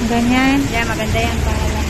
Ganyan. Yeah, maganda yan para lang.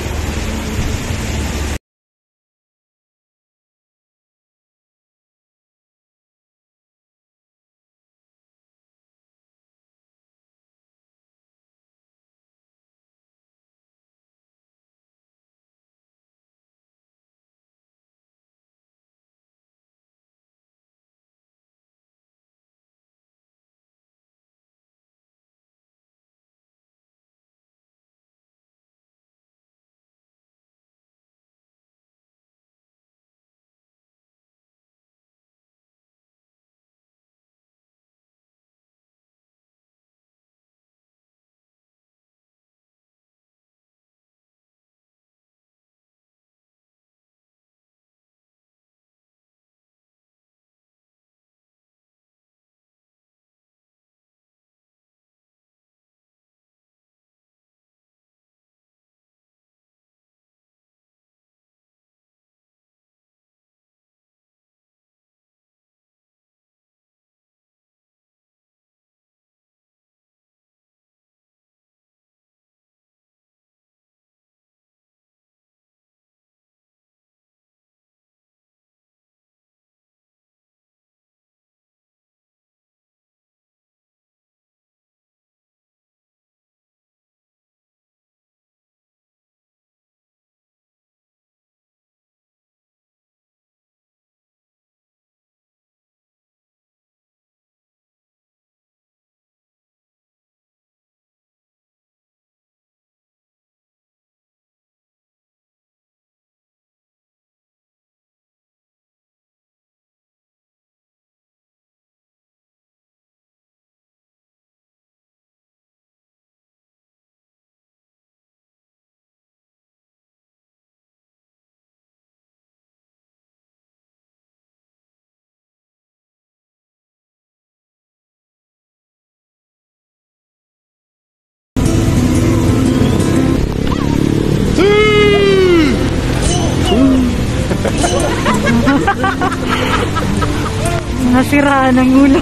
Nasiraan ang ulo.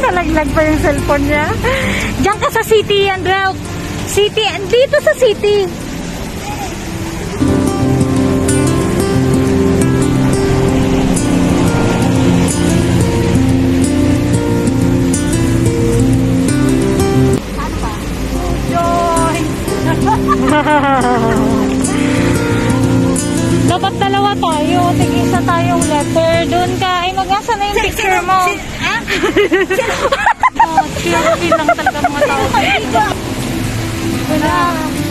Nalaglag pa yung cellphone niya. Diyan ka sa city, Andrew. City, dito sa city. Dapat dalawa tayo. Tig-isa tayong letter. Doon ka. Ay, mag-asa na yung picture mo. Selfie lang talaga mga tao. Wala.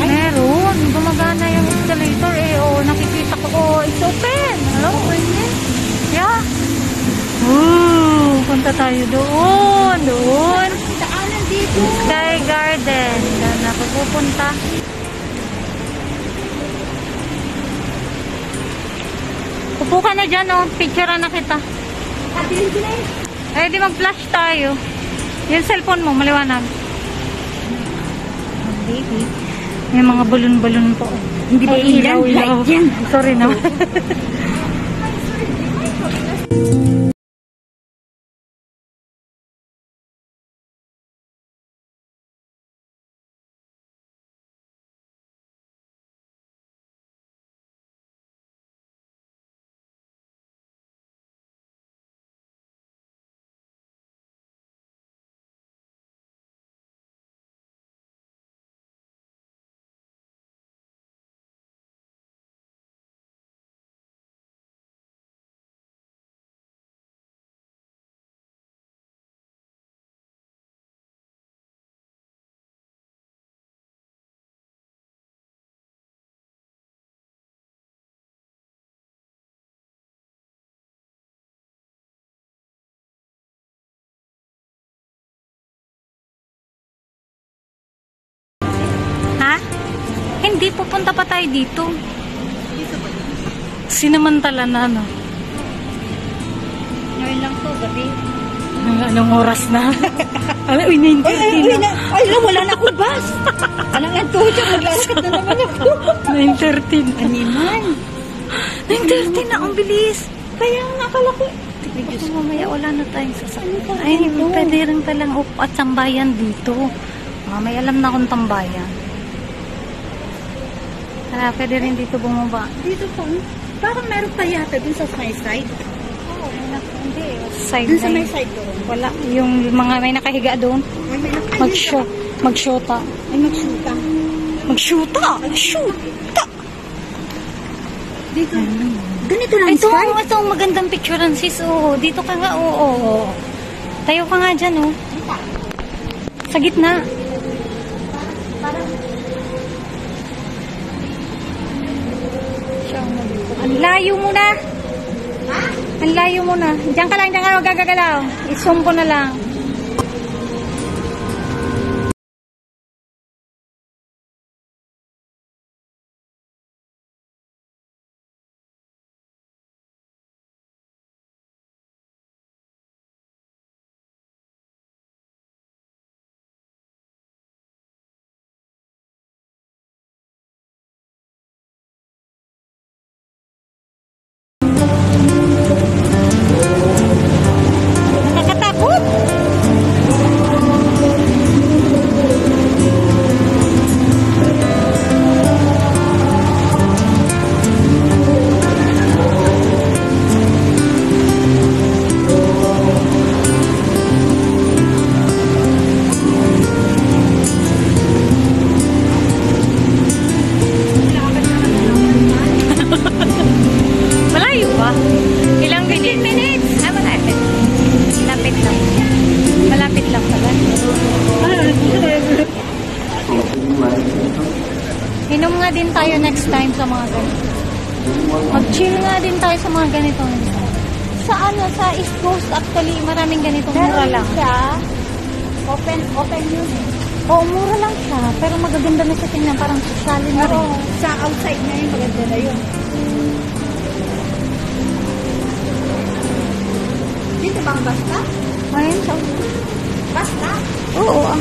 Meron. Gumagana yung escalator eh. Oh, nakikita ko. Oh, it's open. Hello? Yeah. Punta tayo doon. Doon. Daanan dito. Sky Garden. Doon ako pupunta. Upo ka na dyan, oh. Picturean na kita. Eh, di mag-flash tayo. Yung cellphone mo, maliwanag. Oh, baby. May mga balon-balon po. Hindi ba ilaw? Light yan. Sorry na. Hindi, pupunta pa tayo dito. Sinamantala na, ano? Ngayon lang to, gabi. Anong oras na? Alam, 9:30 na. Ay, wala na akong bus. Alang ang tuja, maglalakad na naman ako. 9:30 na. Animan. 9:30 na, ang bilis. Kaya nakala ko, Kasi mamaya wala na tayong sasakyan. Ay, pwede rin palang at tambayan dito. May alam na akong tambayan. Kaya pwede rin dito bumaba. Dito po. Parang meron pa yata dun sa may side. Oo, hindi. Side Dun sa na may yun. side doon. Wala. Yung mga may nakahiga doon. Ay, may Mag-shoota. Ay, magsuta. Mag-shoota! Shoota! Dito. Ganito lang Ito, side. ito ang magandang picturean sis. Oo, dito ka nga. Oo. Tayo ka nga dyan, oh. Sa gitna. Ang layo mo na. Ha? Ang layo mo na. Diyan ka lang, huwag gagagalaw. I-zoom ko na lang. Nakakatakot. Malayo ba? Ilang minutes? Ah, malapit. Malapit lang. Malapit lang pala. Inom nga din tayo next time sa mga ganito. Mag-chill nga din tayo sa mga ganito. Sa sa East Coast actually, maraming ganito. Mura lang. Siya, open yun. Oo, mura lang siya. Pero magaganda na siya tingnan. Parang sosyalin na Pero rin. sa outside na yun, maganda na yun. Dito bang basta? Ayun siya. Basta? Oo.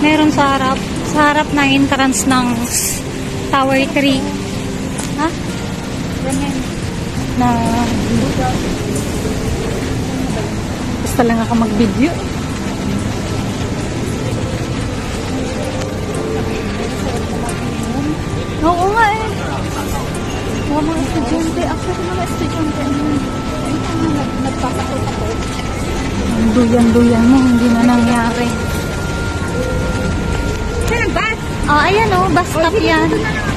Meron sa harap. Sa harap na entrance ng Tower 3. Ha? Ganyan. Na basta lang ako mag-video. Oo nga eh. Mga estudyante. Actually, mga estudyante. Nagpapakot ako. Ang duyan-duyan mo, hindi na nangyari. Saan ang bus? Ayan bus stop yan. Dito na lang